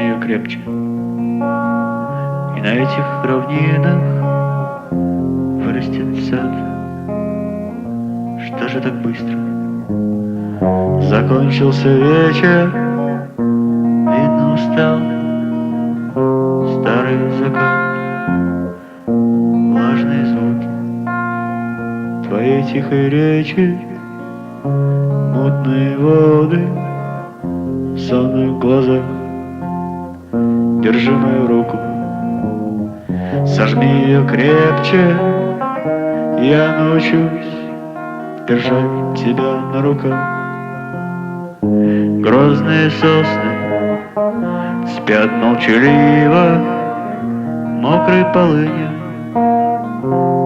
ее крепче. И на этих равнинах вырастет сад. Что же так быстро? Закончился вечер, видно, устал старый закат. Влажные звуки твоей тихой речи, мутные воды в сонных глазах. Держи мою руку, сожми ее крепче. Я научусь держать тебя на руках. Грозные сосны спят молчаливо, мокрой полынью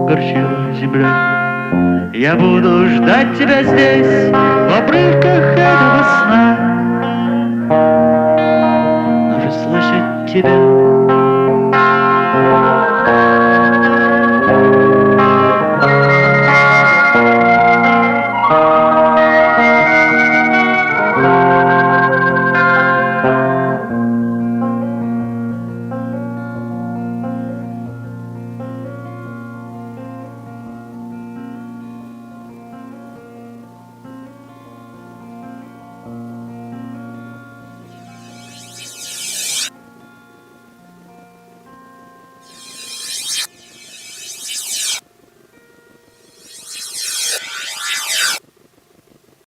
горчила земля. Я буду ждать тебя здесь, в обрывках этого сна, но же слышать тебя